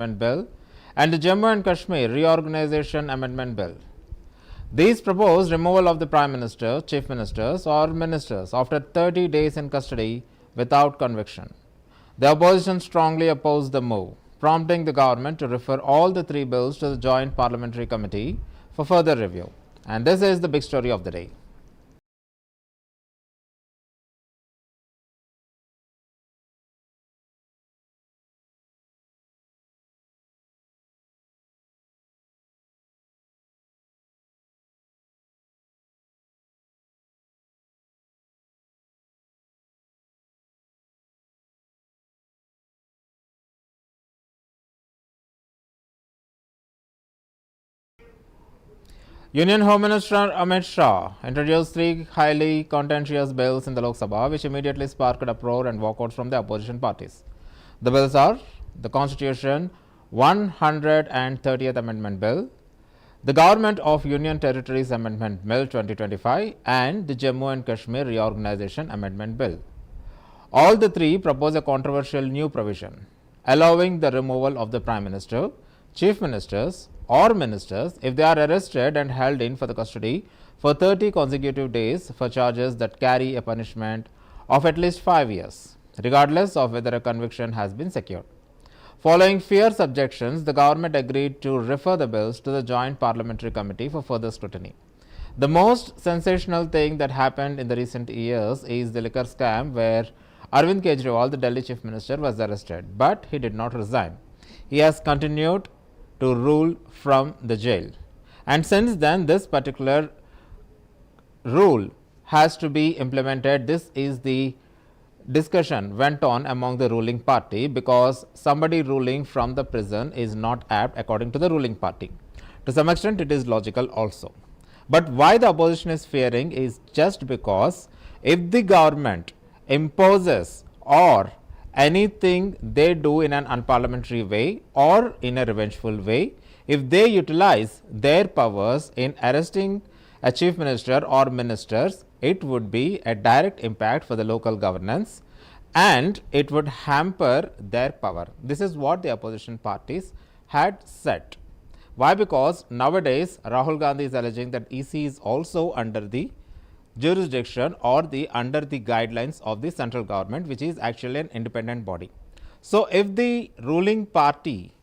Bill and the Jammu and Kashmir Reorganization Amendment Bill. These propose removal of the Prime Minister, Chief Ministers or Ministers after 30 days in custody without conviction. The opposition strongly opposed the move, prompting the government to refer all the three bills to the Joint Parliamentary Committee for further review. And this is the big story of the day. Union Home Minister Amit Shah introduced three highly contentious bills in the Lok Sabha, which immediately sparked uproar and walkouts from the opposition parties. The bills are the Constitution 130th Amendment Bill, the Government of Union Territories Amendment Bill 2025 and the Jammu and Kashmir Reorganization Amendment Bill. All the three propose a controversial new provision allowing the removal of the Prime Minister, Chief Ministers or Ministers if they are arrested and held in for the custody for 30 consecutive days for charges that carry a punishment of at least 5 years, regardless of whether a conviction has been secured. Following fierce objections, the government agreed to refer the bills to the Joint Parliamentary Committee for further scrutiny. The most sensational thing that happened in the recent years is the liquor scam, where Arvind Kejriwal, the Delhi Chief Minister, was arrested, but he did not resign. He has continued to rule from the jail, and since then this particular rule has to be implemented. This is the discussion went on among the ruling party, because somebody ruling from the prison is not apt according to the ruling party. To some extent it is logical also, but why the opposition is fearing is just because if the government imposes or anything they do in an unparliamentary way or in a revengeful way, if they utilize their powers in arresting a chief minister or ministers, it would be a direct impact for the local governance and it would hamper their power. This is what the opposition parties had said. Why? Because nowadays Rahul Gandhi is alleging that EC is also under the jurisdiction or under the guidelines of the central government, which is actually an independent body. So if the ruling party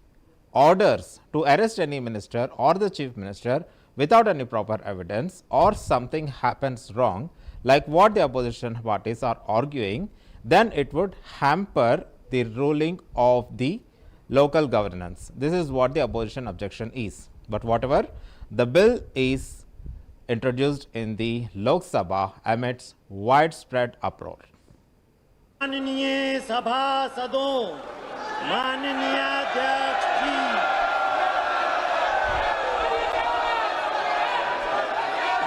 orders to arrest any minister or the chief minister without any proper evidence, or something happens wrong like what the opposition parties are arguing, then it would hamper the ruling of the local governance. This is what the opposition objection is. But whatever, the bill is introduced in the Lok Sabha amidst widespread uproar. माननीय सभासदों, माननीय अध्यक्ष जी,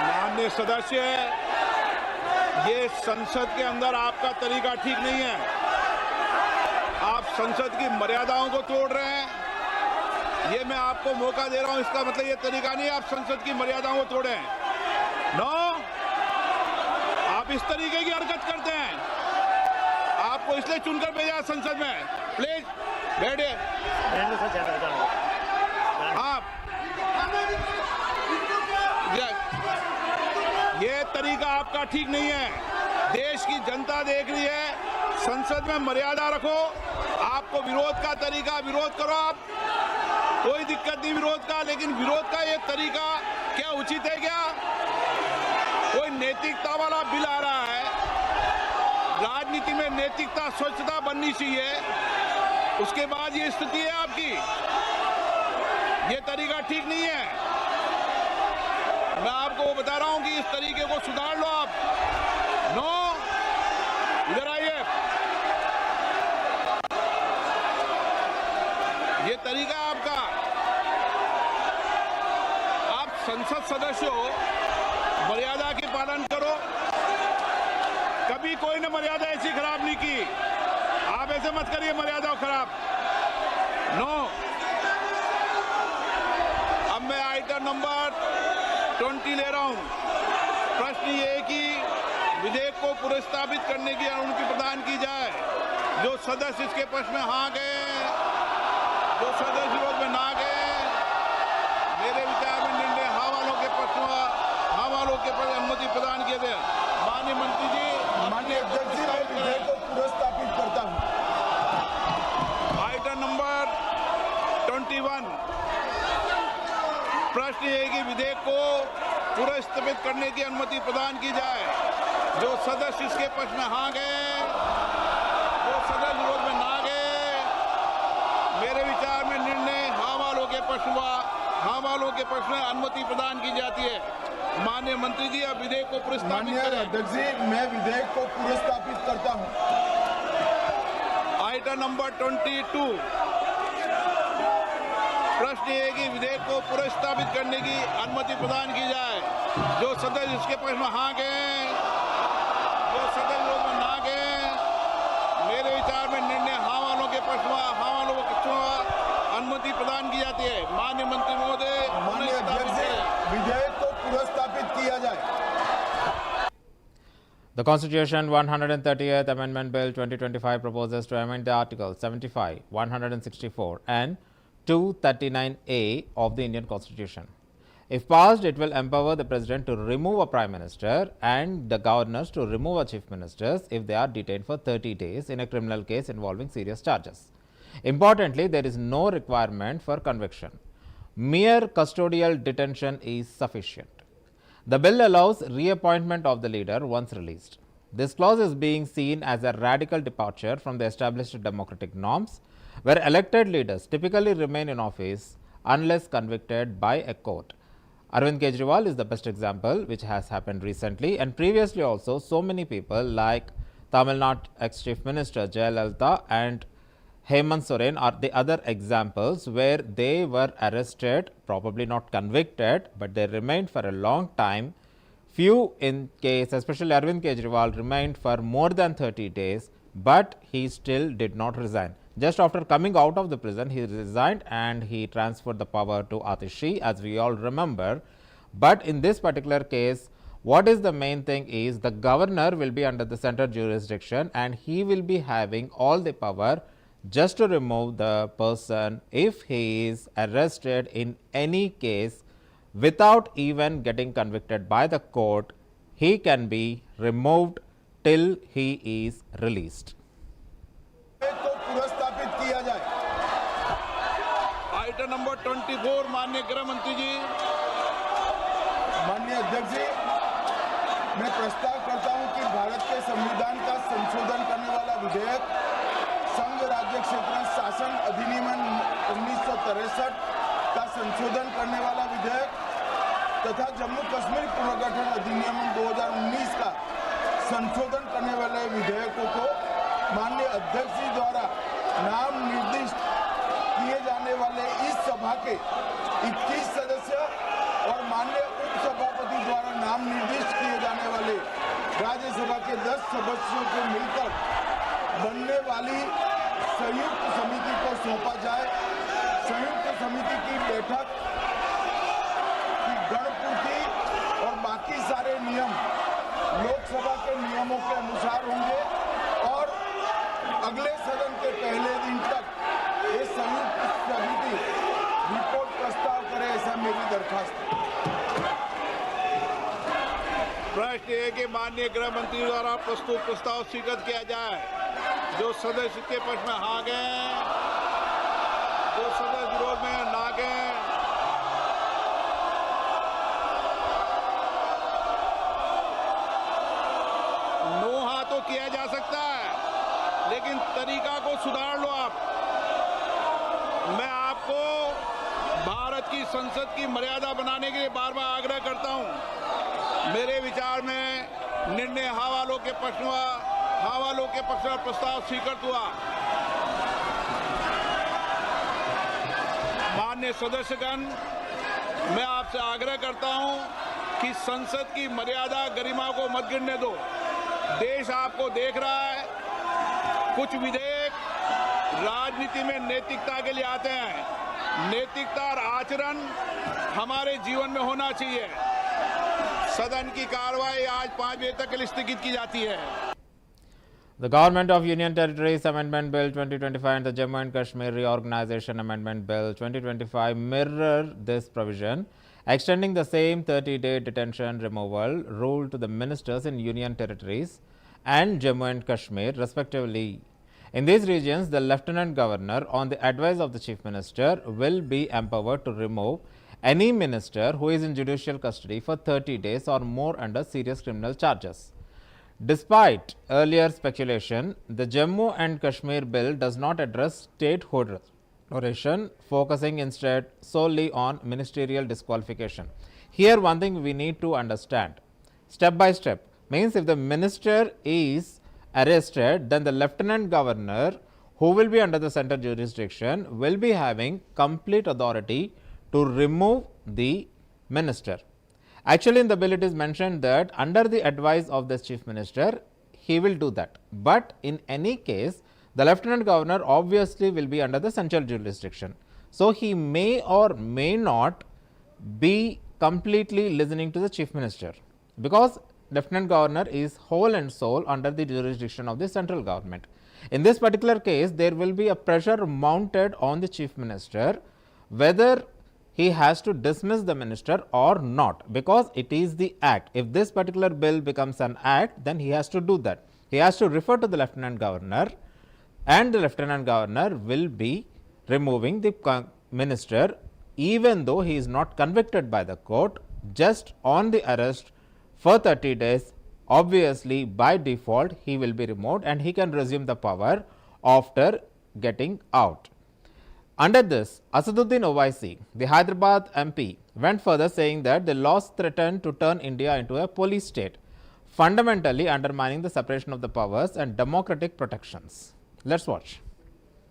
माननीय सदस्य, ये संसद के अंदर आपका तरीका ठीक नहीं है। आप संसद की मर्यादाओं को तोड़ रहे हैं। ये मैं आपको मौका दे रहा हूं, इसका मतलब ये तरीका नहीं है आप संसद की मर्यादाओं को तोड़ें। नो, आप इस तरीके की हरकत करते हैं। आपको इसलिए चुनकर भेजा संसद में। प्लीज बैठिए। आप ये तरीका आपका ठीक नहीं है। देश की जनता देख रही है। संसद में मर्यादा रखो। आपको विरोध का तरीका, विरोध करो आप, कोई दिक्कत नहीं विरोध का, लेकिन विरोध का ये तरीका क्या उचित है? क्या कोई नैतिकता वाला बिल आ रहा है? राजनीति में नैतिकता, स्वच्छता बननी चाहिए। उसके बाद ये स्थिति है आपकी। ये तरीका ठीक नहीं है। मैं आपको बता रहा हूं कि इस तरीके को सुधार लो आप। नो, इधर आइए। ये तरीका आपका। आप संसद सदस्य हो, मर्यादा की पालन करो। कभी कोई ने मर्यादा ऐसी खराब नहीं की। आप ऐसे मत करिए मर्यादा खराब। नो। अब मैं आइटम नंबर 20 ले रहा हूं। प्रश्न ये है कि विधेयक को पुनर्स्थापित करने की अनुमति प्रदान की जाए। जो सदस्य इसके पक्ष में हाँ गए, जो सदस्य विरोध में ना गए, मेरे विचार में निर्णय हाँ वालों के पक्ष में, हाँ वालों के पर अनुमति प्रदान किए थे। माननीय मंत्री जी, माननीय अध्यक्ष जी, मैं विधेयक को पुनर्स्थापित करता हूं। आइटम नंबर 21 प्रश्न ये है कि विधेयक को पुनर्स्थापित करने की अनुमति प्रदान की जाए। जो सदस्य इसके पक्ष में हाँ गए, जो सदस्य विरोध में ना गए, मेरे विचार में निर्णय हाँ वालों के पक्ष में, हाँ वालों के पक्ष में अनुमति प्रदान की जाती है। माननीय मंत्री जी, अब विधेयक को पुनर्स्थापित माननीय करें। अध्यक्ष जी, मैं विधेयक को पुनर्स्थापित करता हूं। आइटम नंबर 22 प्रश्न ये है कि विधेयक को पुनर्स्थापित करने की अनुमति प्रदान की जाए। जो सदस्य इसके पक्ष में हाँ गए, जो सदस्य विरोध में ना गए, मेरे विचार में निर्णय हाँ वालों के पक्ष में, हाँ वालों के पक्ष में अनुमति प्रदान की जाती है। माननीय मंत्री महोदय, माननीय अध्यक्ष जी, विधेयक को पुनर्स्थापित किया जाए। The Constitution 138th Amendment Bill 2025 proposes to amend the Articles 75, 164 and 239A of the Indian Constitution. If passed, it will empower the President to remove a Prime Minister and the governors to remove a Chief Ministers if they are detained for 30 days in a criminal case involving serious charges. Importantly, there is no requirement for conviction. Mere custodial detention is sufficient. The bill allows reappointment of the leader once released. This clause is being seen as a radical departure from the established democratic norms, where elected leaders typically remain in office unless convicted by a court. Arvind Kejriwal is the best example, which has happened recently, and previously also so many people like Tamil Nadu ex-Chief Minister Jayalalitha and Hemant Soren are the other examples where they were arrested, probably not convicted, but they remained for a long time. Few in case, especially Arvind Kejriwal, remained for more than 30 days, but he still did not resign. Just after coming out of the prison, he resigned and he transferred the power to Atishi, as we all remember. But in this particular case, what is the main thing is the governor will be under the central jurisdiction and he will be having all the power just to remove the person if he is arrested in any case without even getting convicted by the court. He can be removed till he is released. विधेयक को पुनर्स्थापित किया जाए। Item number 24 माननीय गृह मंत्री जी। माननीय अध्यक्ष जी, मैं प्रस्ताव करता हूं कि भारत के संविधान का संशोधन करने वाला विधेयक, संघ राज्य क्षेत्र शासन अधिनियम 1963 का संशोधन करने वाला विधेयक तथा जम्मू कश्मीर पुनर्गठन अधिनियम 2019 का संशोधन करने वाले विधेयकों को माननीय अध्यक्ष जी द्वारा नाम निर्दिष्ट किए जाने वाले इस सभा के 21 सदस्य और माननीय उपसभापति द्वारा नाम निर्दिष्ट किए जाने वाले राज्यसभा के 10 सदस्यों को मिलकर बनने वाली संयुक्त समिति को सौंपा जाए। संयुक्त समिति की बैठक की गणपूर्ति और बाकी सारे नियम लोकसभा के नियमों के अनुसार होंगे और अगले सदन के पहले दिन तक ये संयुक्त समिति रिपोर्ट प्रस्ताव करे, ऐसा मेरी दरखास्त है। प्रश्न ये है कि माननीय गृह मंत्री द्वारा प्रस्तुत प्रस्ताव स्वीकृत किया जाए। जो सदस्य के पक्ष में हाँ गए, जो सदस्य विरोध में ना गए, नो हाँ तो किया जा सकता है, लेकिन तरीका को सुधार लो आप। मैं आपको भारत की संसद की मर्यादा बनाने के लिए बार बार आग्रह करता हूं। मेरे विचार में निर्णय हाँ वालों के पक्ष में प्रस्ताव स्वीकृत हुआ। माननीय सदस्यगण, मैं आपसे आग्रह करता हूं कि संसद की मर्यादा गरिमा को मत गिरने दो। देश आपको देख रहा है। कुछ विधेयक राजनीति में नैतिकता के लिए आते हैं। नैतिकता और आचरण हमारे जीवन में होना चाहिए। सदन की कार्रवाई आज 5 बजे तक के लिए स्थगित की जाती है। The Government of Union Territories Amendment Bill 2025 and the Jammu and Kashmir Reorganization Amendment Bill 2025 mirror this provision, extending the same 30-day detention removal rule to the ministers in Union Territories and Jammu and Kashmir, respectively. In these regions, the Lieutenant Governor, on the advice of the Chief Minister, will be empowered to remove any minister who is in judicial custody for 30 days or more under serious criminal charges. Despite earlier speculation, the Jammu and Kashmir bill does not address statehood restoration, focusing instead solely on ministerial disqualification. Here, one thing we need to understand, step by step, means if the minister is arrested, then the lieutenant governor, who will be under the center jurisdiction, will be having complete authority to remove the minister. Actually, in the bill it is mentioned that under the advice of the chief minister, he will do that. But in any case, the lieutenant governor obviously will be under the central jurisdiction. So, he may or may not be completely listening to the chief minister, because lieutenant governor is whole and soul under the jurisdiction of the central government. In this particular case, there will be a pressure mounted on the chief minister whether he has to dismiss the minister or not, because it is the act. If this particular bill becomes an act, then he has to do that. He has to refer to the lieutenant governor, and the lieutenant governor will be removing the minister even though he is not convicted by the court, just on the arrest for 30 days. Obviously, by default, he will be removed and he can resume the power after getting out. Under this, Asaduddin Owaisi, the Hyderabad MP, went further, saying that the laws threaten to turn India into a police state, fundamentally undermining the separation of the powers and democratic protections. Let's watch.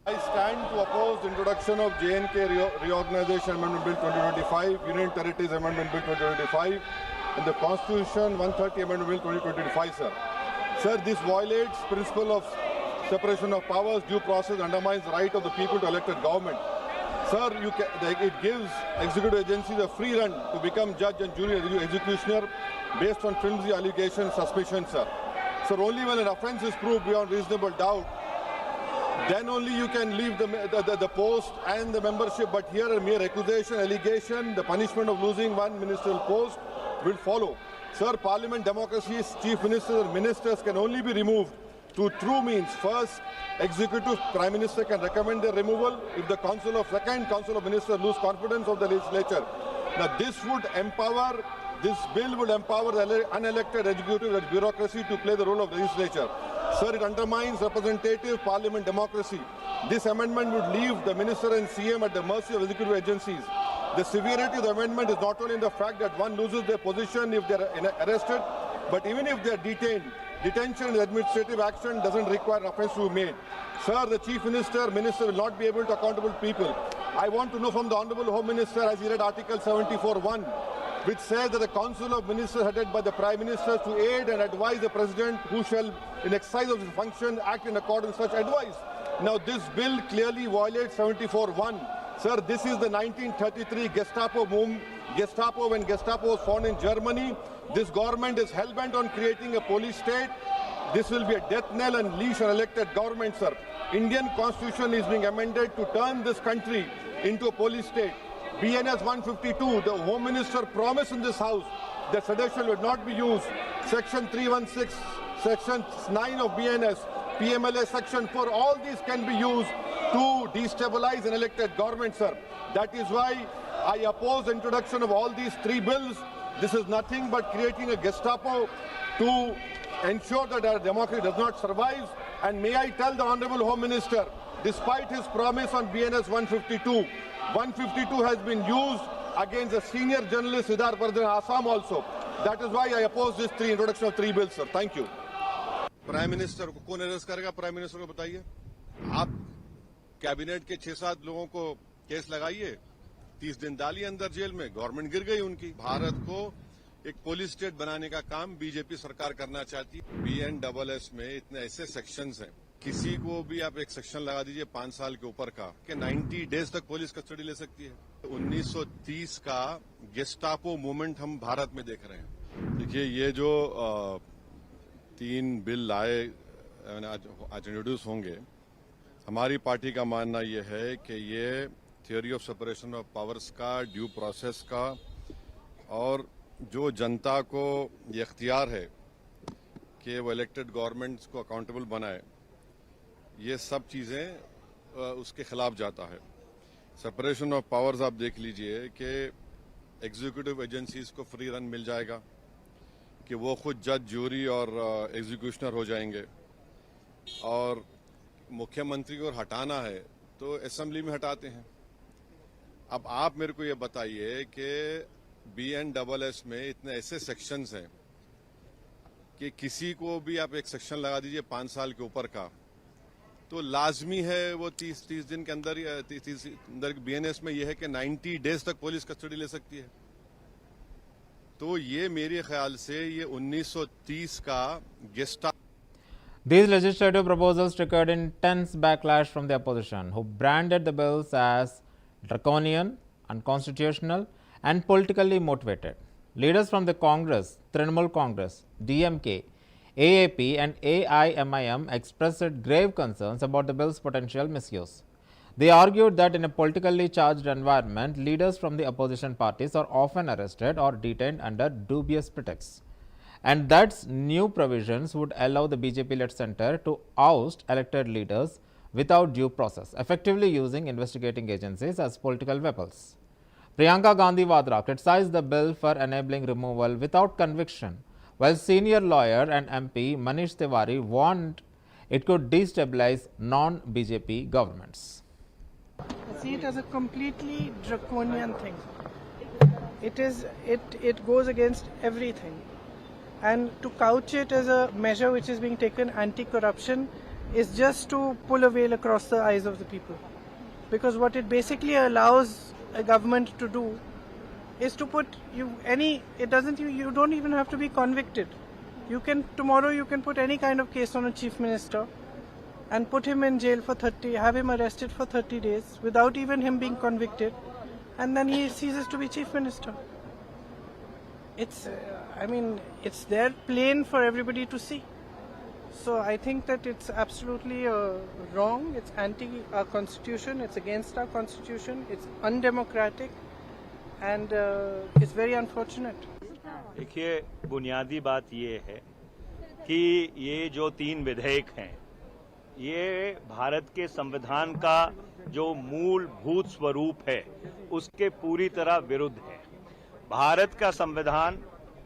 I stand to oppose the introduction of J&K Reorganization Amendment Bill 2025, Union Territories Amendment Bill 2025, and the Constitution 130 Amendment Bill 2025, sir. Sir, this violates principle of separation of powers, due process, undermines the right of the people to elected government. Sir, it gives executive agencies a free run to become judge and jury executioner based on flimsy allegations, suspicions, sir. Sir, only when an offence is proved beyond reasonable doubt, then only you can leave the post and the membership. But here a mere accusation, allegation, the punishment of losing one ministerial post will follow. Sir, parliament democracy's chief ministers and ministers can only be removed through true means. First, executive prime minister can recommend their removal if the council of ministers lose confidence of the legislature. Now this bill would empower the unelected executive bureaucracy to play the role of legislature. Sir, it undermines representative parliament democracy. This amendment would leave the minister and CM at the mercy of executive agencies. The severity of the amendment is not only in the fact that one loses their position if they are arrested, but even if they are detained. Detention and administrative action doesn't require offence to be made. Sir, the chief minister will not be able to accountable people. I want to know from the Honourable Home Minister, as he read Article 74(1), which says that the Council of Ministers headed by the Prime Minister to aid and advise the President, who shall, in exercise of his function, act in accordance with such advice. Now, this bill clearly violates 74(1). Sir, this is the 1933 Gestapo when Gestapo was found in Germany. This government is hell-bent on creating a police state. This will be a death knell and leash on elected government, sir. Indian constitution is being amended to turn this country into a police state. BNS 152, the Home Minister promised in this house that sedition would not be used. Section 316, Section 9 of BNS, PMLA Section 4, all these can be used to destabilize an elected government, sir. That is why I oppose the introduction of all these three bills. This is nothing but creating a Gestapo to ensure that our democracy does not survive. And may I tell the Honourable Home Minister, despite his promise on BNS 152, 152 has been used against a senior journalist, Siddharth Vardhan, Assam also. That is why I oppose this introduction of three bills, sir. Thank you. Prime minister को कौन arrest करेगा? Prime minister को बताइए। आप cabinet के 6-7 लोगों को case लगाइए, 30 दिन डालिए अंदर जेल में, गवर्नमेंट गिर गई उनकी। भारत को एक पुलिस स्टेट बनाने का काम बीजेपी सरकार करना चाहती है। BNSS में इतने ऐसे सेक्शंस हैं, किसी को भी आप एक सेक्शन लगा दीजिए 5 साल के ऊपर का, कि 90 डेज तक पुलिस कस्टडी ले सकती है। 1930 का गेस्टापो मूवमेंट हम भारत में देख रहे हैं। देखिए, ये जो 3 बिल लाए आज इंट्रोड्यूस होंगे, हमारी पार्टी का मानना यह है कि ये theory of separation of powers का, ड्यू प्रोसेस का और जो जनता को ये इख्तियार है कि वो इलेक्टेड गवर्नमेंट्स को अकाउंटेबल बनाए, ये सब चीज़ें उसके खिलाफ जाता है। सेपरेशन ऑफ पावर्स आप देख लीजिए कि एग्जीक्यूटिव एजेंसीज को फ्री रन मिल जाएगा, कि वो खुद जज, ज्यूरी और एग्जीक्यूशनर हो जाएंगे, और मुख्यमंत्री को हटाना है तो असेंबली में हटाते हैं। अब आप मेरे को ये बताइए कि BNSS में इतने ऐसे सेक्शंस हैं कि किसी को भी आप एक सेक्शन लगा दीजिए 5 साल के ऊपर का, तो लाजमी है वो 30 दिन के अंदर, 30 अंदर BNS में यह है कि 90 डेज तक पुलिस कस्टडी ले सकती है। तो ये मेरे ख्याल से ये 1930 का गेस्टा। These legislative proposals triggered intense backlash from the opposition, who branded the bills as draconian, unconstitutional, and politically motivated. Leaders from the Congress, Trinamool Congress, DMK, AAP, and AIMIM expressed grave concerns about the bill's potential misuse. They argued that in a politically charged environment, leaders from the opposition parties are often arrested or detained under dubious pretexts, and that new provisions would allow the BJP-led centre to oust elected leaders without due process, effectively using investigating agencies as political weapons. Priyanka Gandhi Vadra criticized the bill for enabling removal without conviction, while senior lawyer and MP Manish Tiwari warned it could destabilize non-BJP governments. I see it as a completely draconian thing. It goes against everything. And to couch it as a measure which is being taken anti-corruption is just to pull a veil across the eyes of the people. Because what it basically allows a government to do is to put you don't even have to be convicted. Tomorrow you can put any kind of case on a chief minister and put him in jail for have him arrested for 30 days without even him being convicted, and then he ceases to be chief minister. It's there plain for everybody to see. So I think that it's absolutely wrong. It's anti our constitution. It's against our constitution. It's undemocratic, and it's very unfortunate. देखिए, बुनियादी बात ये है कि ये जो 3 विधेयक हैं, ये भारत के संविधान का जो मूलभूत स्वरूप है उसके पूरी तरह विरुद्ध है। भारत का संविधान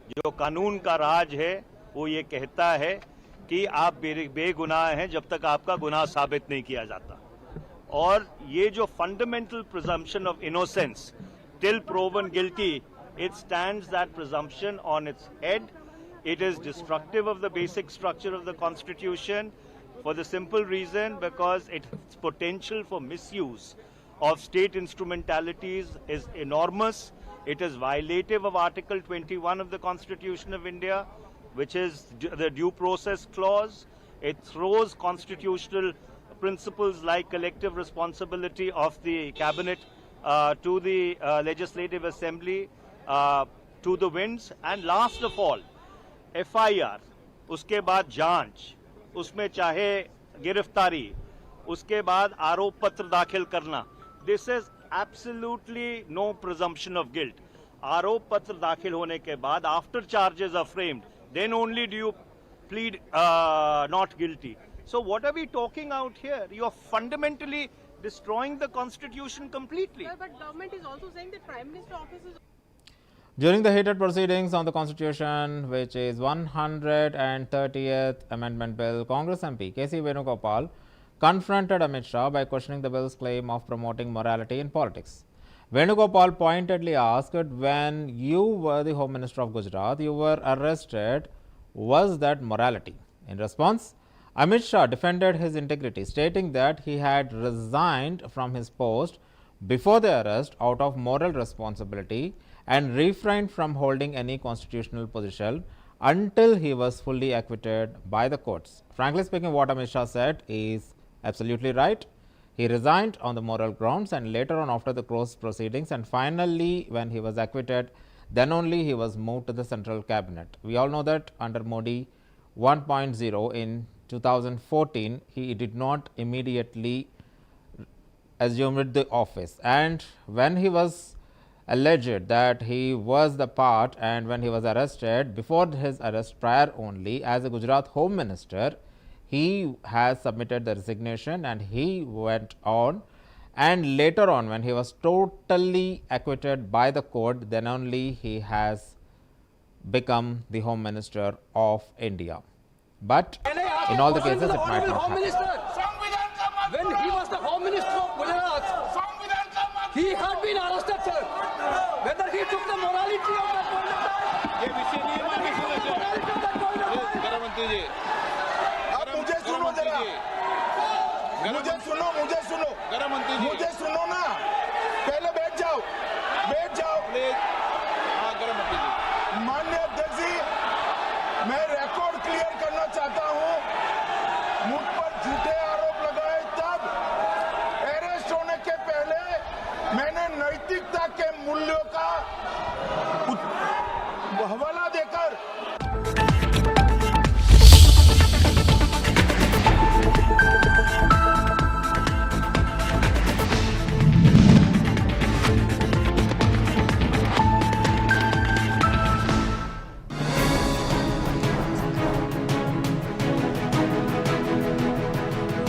जो कानून का राज है वो ये कहता है कि आप बेगुनाह हैं जब तक आपका गुनाह साबित नहीं किया जाता, और ये जो fundamental presumption of innocence till proven guilty, it stands that presumption on its head. It is destructive of the basic structure of the Constitution for the simple reason because its potential for misuse of state instrumentalities is enormous. It is violative of Article 21 of the Constitution of India, which is the due process clause. It throws constitutional principles like collective responsibility of the cabinet to the legislative assembly to the winds. And last of all, FIR, उसके बाद जांच, उसमें चाहे गिरफ्तारी, उसके बाद आरोप पत्र दाखिल करना. This is absolutely no presumption of guilt. आरोप पत्र दाखिल होने के बाद, after charges are framed, then only do you plead not guilty. So what are we talking out here? You are fundamentally destroying the Constitution completely. Sir, but government is also saying that Prime Minister office is... During the heated proceedings on the Constitution, which is 130th Amendment Bill, Congress MP K.C. Venugopal confronted Amit Shah by questioning the bill's claim of promoting morality in politics. Venugopal pointedly asked, when you were the Home Minister of Gujarat, you were arrested, was that morality? In response, Amit Shah defended his integrity, stating that he had resigned from his post before the arrest out of moral responsibility and refrained from holding any constitutional position until he was fully acquitted by the courts. Frankly speaking, what Amit Shah said is absolutely right. He resigned on the moral grounds, and later on, after the closed proceedings, and finally when he was acquitted, then only he was moved to the central cabinet. We all know that under Modi 1.0 in 2014, he did not immediately assumed the office, and when he was alleged that he was the part, and when he was arrested, before his arrest prior only, as a Gujarat Home Minister, he has submitted the resignation and he went on, and later on when he was totally acquitted by the court, then only he has become the Home Minister of India. But in all the cases it might not happen. When he was the Home Minister of Gujarat, he had been arrested, sir. Whether he took the morality of that point of time, ये विषय नहीं है माननीय सदस्य। morality of that point of time. गृह मंत्री जी, आप मुझे सुनो जरा, मुझे सुनो गृह मंत्री जी, मुझे सुनो ना, पहले बैठ जाओ। प्लीज। हाँ, गृह मंत्री जी। माननीय अध्यक्ष जी, मैं रिकॉर्ड क्लियर करना चाहता हूं, मुझ पर झूठे आरोप लगाए तब अरेस्ट होने के पहले मैंने नैतिकता के मूल्यों